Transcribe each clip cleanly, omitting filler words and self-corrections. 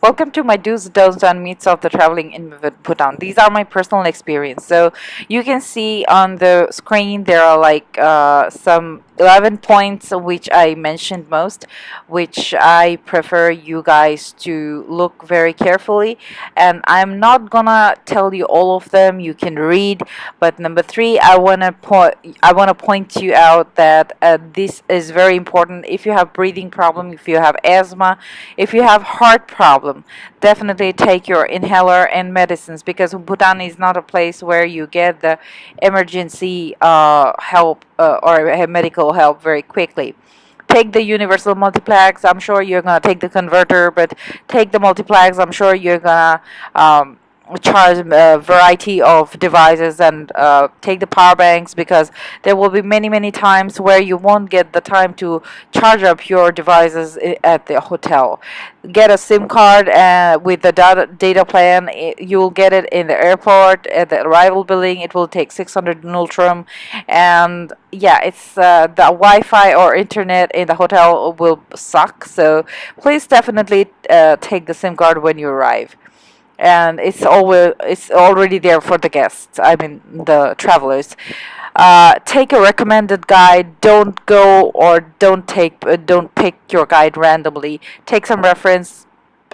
Welcome to my do's, don'ts, and myths of the traveling in Bhutan. These are my personal experience. So you can see on the screen there are like some 11 points which I mentioned most, which I prefer you guys to look very carefully. And I'm not gonna tell you all of them. You can read. But number three, I wanna point you out that this is very important. If you have breathing problem, if you have asthma, if you have heart problem, definitely take your inhaler and medicines, because Bhutan is not a place where you get the emergency help or medical help very quickly. Take the universal multiplex. I'm sure you're gonna take the converter, but take the multiplex. I'm sure you're gonna charge a variety of devices, and take the power banks, because there will be many times where you won't get the time to charge up your devices at the hotel. Get a SIM card with the data plan. You'll get it in the airport at the arrival building. It will take 600 nultrum, and yeah, it's the Wi-Fi or internet in the hotel will suck. So please definitely take the SIM card when you arrive, and it's already there for the guests. I mean the travelers. Take a recommended guide. Don't go or don't pick your guide randomly. Take some reference.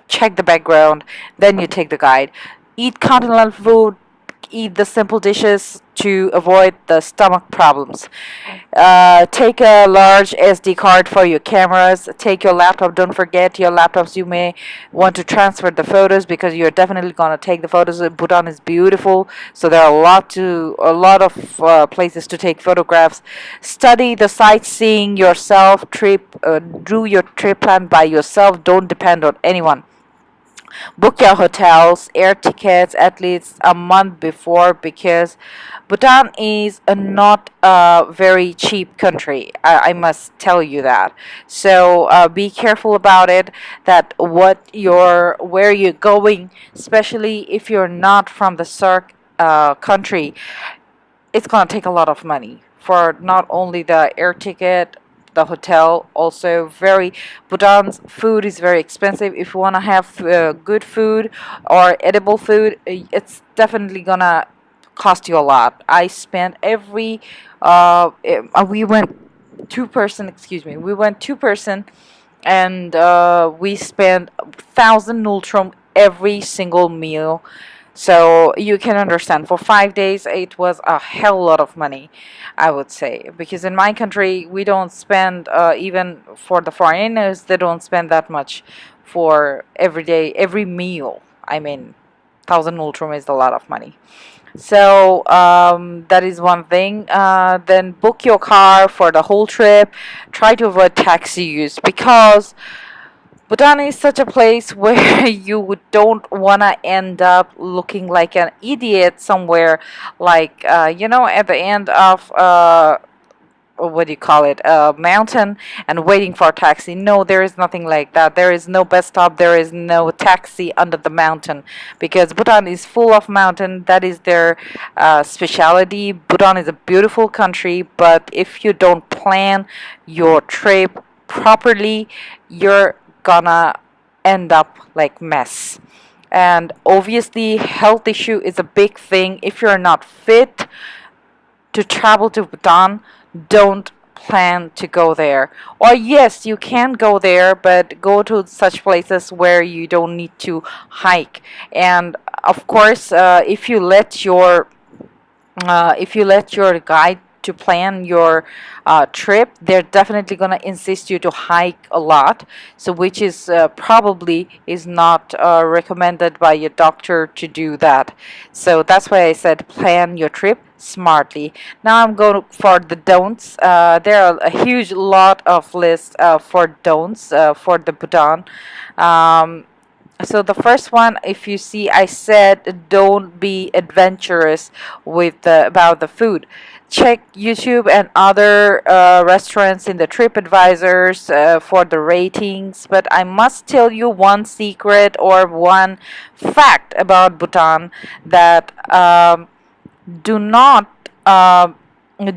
Check the background. Then you take the guide. Eat continental food. Eat the simple dishes to avoid the stomach problems. Take a large SD card for your cameras. Take your laptop. Don't forget your laptops. You may want to transfer the photos, because you're definitely gonna take the photos. Bhutan is beautiful, so there are a lot of places to take photographs. Study the sightseeing yourself. Do your trip plan by yourself. Don't depend on anyone. Book your hotels, air tickets at least a month before, because Bhutan is not a very cheap country. I must tell you that. So be careful about it. That where you're going, especially if you're not from the SAARC country, it's gonna take a lot of money for not only the air ticket, the hotel. Also, very Bhutan's food is very expensive. If you wanna have good food or edible food, it's definitely gonna cost you a lot. I spent we went 2 person. Excuse me. We went 2 person, and we spent 1,000 nultrum every single meal. So you can understand, for 5 days it was a hell lot of money, I would say, because in my country we don't spend, even for the foreigners, they don't spend that much for every day, every meal. I mean, 1,000 ultrum is a lot of money. So that is one thing. Then book your car for the whole trip. Try to avoid taxi use, because Bhutan is such a place where you don't want to end up looking like an idiot somewhere, like, at the end of, what do you call it, a mountain, and waiting for a taxi. No, there is nothing like that. There is no bus stop. There is no taxi under the mountain, because Bhutan is full of mountain. That is their specialty. Bhutan is a beautiful country, but if you don't plan your trip properly, you're gonna end up like mess. And obviously health issue is a big thing. If you're not fit to travel to Bhutan, don't plan to go there. Or yes, you can go there, but go to such places where you don't need to hike. And of course, if you let your guide to plan your trip, they're definitely gonna insist you to hike a lot. So which is probably is not recommended by your doctor to do that. So that's why I said plan your trip smartly. Now I'm going for the don'ts. There are a huge lot of lists for don'ts for the Bhutan. Um, so the first one, if you see, I said don't be adventurous with about the food. Check YouTube and other restaurants in the TripAdvisors for the ratings. But I must tell you one secret or one fact about Bhutan, that do not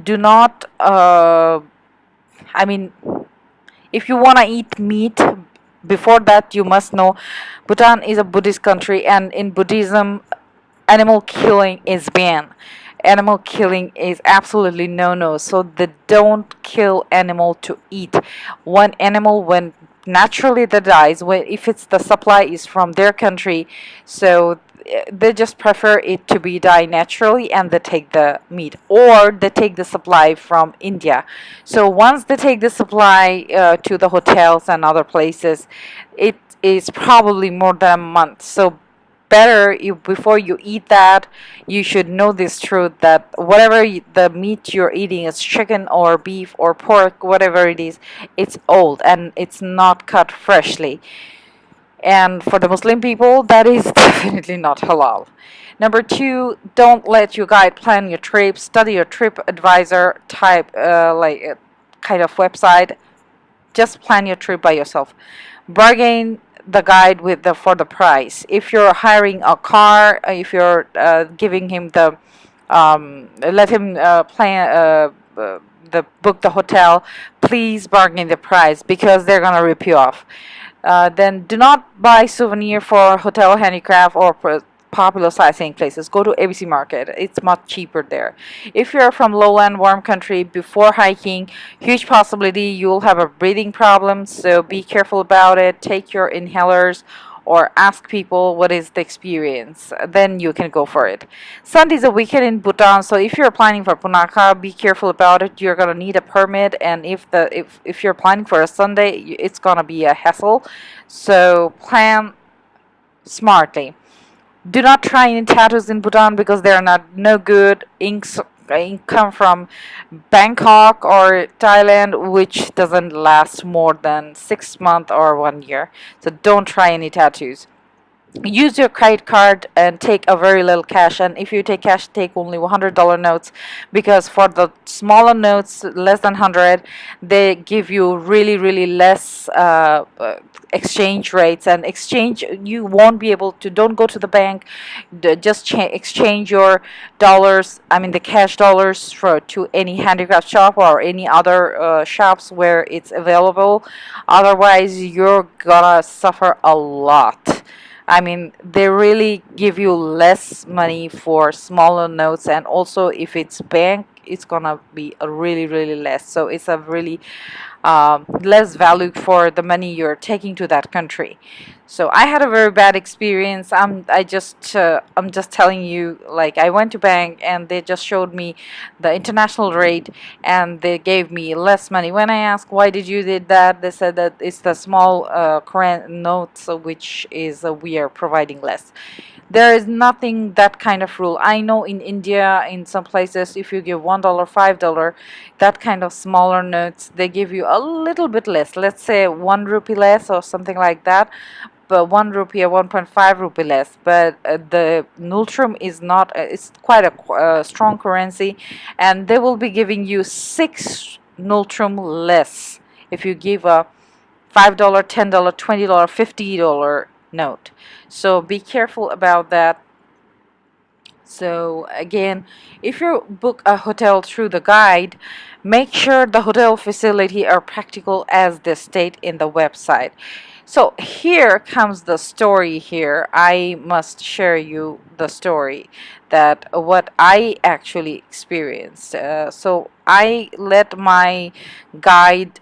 do not I mean, if you want to eat meat, Before that, you must know Bhutan is a Buddhist country, and in Buddhism, animal killing is banned. Animal killing is absolutely no no. So they don't kill animal to eat. One animal when naturally that dies, when if it's the supply is from their country, so they just prefer it to be die naturally, and they take the meat, or they take the supply from India. So once they take the supply to the hotels and other places, it is probably more than a month. So better you before you eat that, you should know this truth that whatever the meat you're eating is chicken or beef or pork, whatever it is, it's old and it's not cut freshly. And for the Muslim people, that is definitely not halal. Number two, don't let your guide plan your trip. Study your trip advisor type, kind of website. Just plan your trip by yourself. Bargain the guide with the for the price. If you're hiring a car, if you're giving him the let him plan the book the hotel, please bargain the price because they're gonna rip you off. Then do not buy souvenir for hotel handicraft or popular sightseeing places. Go to ABC Market. It's much cheaper there. If you're from lowland warm country, before hiking, huge possibility you'll have a breathing problem. So be careful about it. Take your inhalers or ask people what is the experience. Then you can go for it. Sunday is a weekend in Bhutan, so if you're planning for Punakha, be careful about it. You're gonna need a permit, and if you're planning for a Sunday, it's gonna be a hassle. So plan smartly. Do not try any tattoos in Bhutan because they are not no good. Ink come from Bangkok or Thailand, which doesn't last more than 6 months or 1 year. So don't try any tattoos. Use your credit card and take a very little cash, and if you take cash, take only $100 notes, because for the smaller notes less than 100, they give you really really less exchange rates, and exchange you won't be able to. Don't go to the bank. Just exchange your dollars, I mean the cash dollars, for to any handicraft shop or any other shops where it's available. Otherwise you're gonna suffer a lot. I mean, they really give you less money for smaller notes, and also if it's bank, it's gonna be a really, really less. So it's a really less value for the money you're taking to that country. So I had a very bad experience. I'm just telling you, like I went to bank and they just showed me the international rate and they gave me less money. When I asked why did you did that, they said that it's the small current notes which is we are providing less. There is nothing that kind of rule. I know in India, in some places, if you give $1, $5, that kind of smaller notes, they give you a little bit less. Let's say 1 rupee less or something like that, but 1 rupee or 1.5 rupee less. But the Nultrum is not. It's quite a strong currency, and they will be giving you 6 Nultrum less if you give a $5, $10, $20, $50 note. So be careful about that. So again, if you book a hotel through the guide, make sure the hotel facility are practical as they state in the website. So here comes the story here. I must share you the story that what I actually experienced. So I let my guide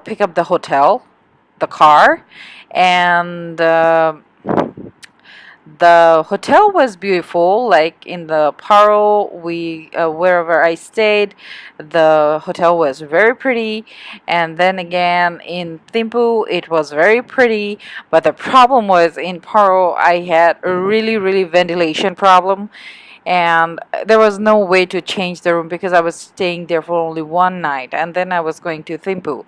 pick up the hotel, the car, and the hotel was beautiful. Like in the Paro, we wherever I stayed, the hotel was very pretty. And then again in Thimphu, it was very pretty. But the problem was in Paro, I had a really really ventilation problem, and there was no way to change the room because I was staying there for only one night, and then I was going to Thimphu.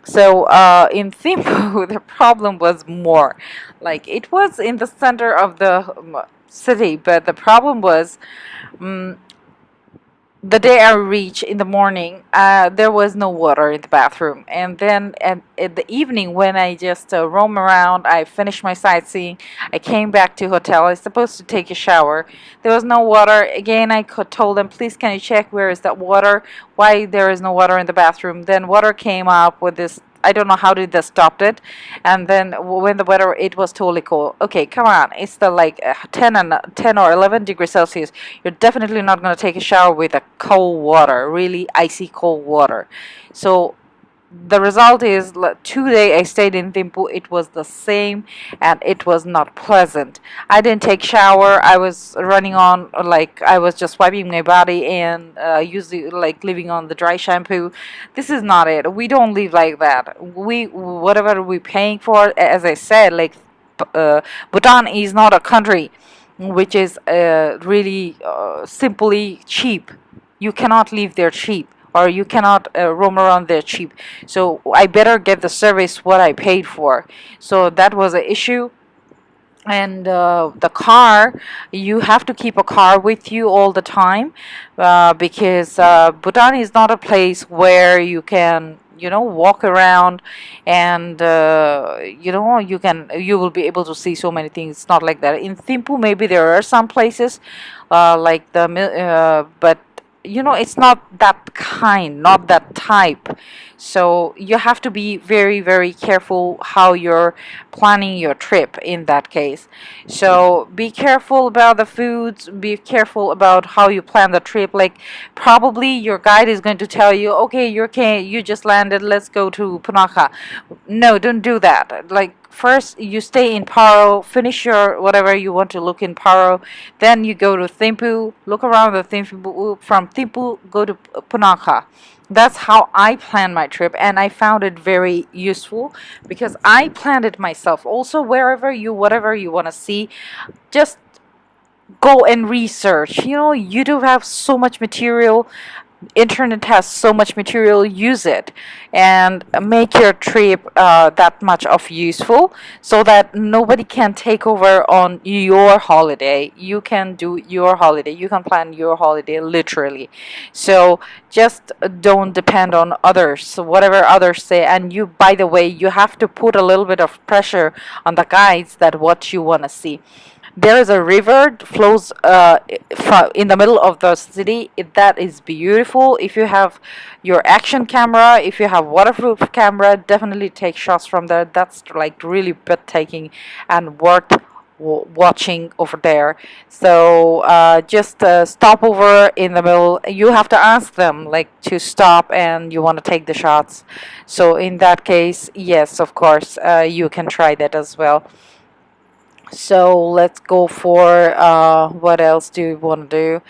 So in Thimphu, the problem was more like it was in the center of the city, but the problem was um, the day I reached in the morning, there was no water in the bathroom. And then at the evening, when I just roam around, I finished my sightseeing. I came back to hotel. I was supposed to take a shower. There was no water. Again, I told them, please, can you check where is that water? Why there is no water in the bathroom? Then water came up with this I don't know how did they stopped it. And then when the weather, it was totally cold. Okay, come on, it's the like 10 or 11 degrees Celsius. You're definitely not going to take a shower with a cold water, really icy cold water. So the result is, 2 days I stayed in Thimphu, it was the same, and it was not pleasant. I didn't take shower. I was running on, like I was just wiping my body and using, like, living on the dry shampoo. This is not it. We don't live like that. We, whatever we're paying for, as I said, like, Bhutan is not a country which is really simply cheap. You cannot live there cheap, or you cannot roam around there cheap. So I better get the service what I paid for. So that was an issue. And the car, you have to keep a car with you all the time, because Bhutan is not a place where you can, walk around, and you will be able to see so many things. It's not like that in Thimphu. Maybe there are some places like but it's not that kind, not that type. So you have to be very, very careful how you're planning your trip in that case. So be careful about the foods, be careful about how you plan the trip. Like, probably your guide is going to tell you, okay, you just landed, let's go to Punakha. No, don't do that. Like, first you stay in Paro, finish your whatever you want to look in Paro, then you go to Thimphu, look around the Thimphu. From Thimphu, go to Punakha. That's how I plan my trip, and I found it very useful because I planned it myself. Also, whatever you want to see, just go and research. YouTube have so much material, internet has so much material. Use it and make your trip that much of useful, so that nobody can take over on your holiday. You can do your holiday, you can plan your holiday literally. So just don't depend on others, so whatever others say. And you, by the way, you have to put a little bit of pressure on the guides that what you want to see. There is a river that flows in the middle of the city. That is beautiful. If you have your action camera, if you have waterproof camera, definitely take shots from there. That's like really breathtaking and worth watching over there. So just stop over in the middle. You have to ask them like to stop, and you want to take the shots. So in that case, yes, of course, you can try that as well. So let's go for what else do you want to do?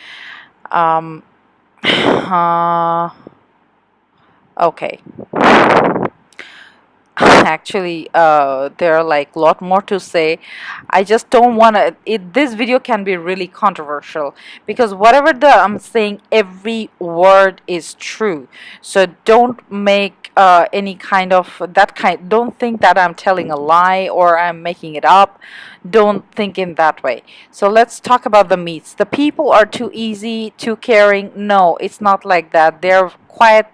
Uh, okay. Actually, there are like a lot more to say. I just don't want to. This video can be really controversial because whatever I'm saying, every word is true. So don't make any kind of that kind. Don't think that I'm telling a lie or I'm making it up. Don't think in that way. So let's talk about the myths. The people are too easy, too caring. No, it's not like that. They're quite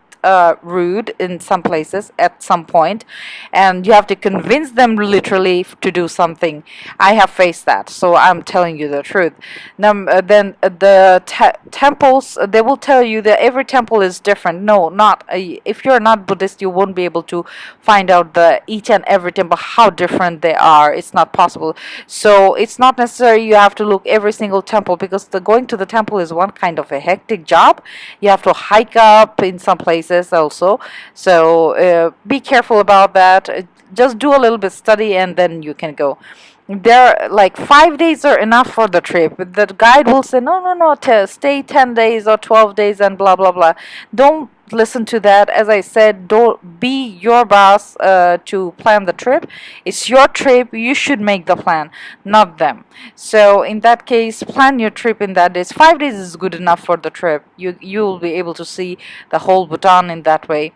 rude in some places at some point, and you have to convince them literally to do something. I have faced that, so I'm telling you the truth. Then the temples, they will tell you that every temple is different. No, not if you're not Buddhist, you won't be able to find out the each and every temple how different they are. It's not possible. So it's not necessary you have to look every single temple, because the going to the temple is one kind of a hectic job. You have to hike up in some places also. So be careful about that. Just do a little bit study and then you can go. There, like 5 days are enough for the trip. The guide will say, no, no, no, stay 10 days or 12 days and blah, blah, blah. Don't listen to that. As I said, don't be your boss to plan the trip. It's your trip. You should make the plan, not them. So in that case, plan your trip in that days. 5 days is good enough for the trip. You will be able to see the whole Bhutan in that way.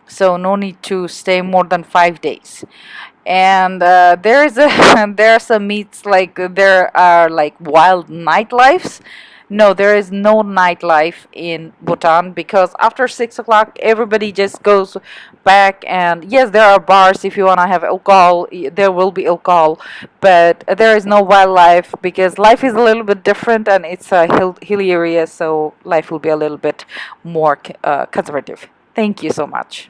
So no need to stay more than 5 days. And there is a there are some myths like there are like wild nightlives. No, there is no nightlife in Bhutan, because after 6 o'clock everybody just goes back. And yes, there are bars if you want to have alcohol. There will be alcohol, but there is no wildlife because life is a little bit different and it's a hilly area, so life will be a little bit more conservative. Thank you so much.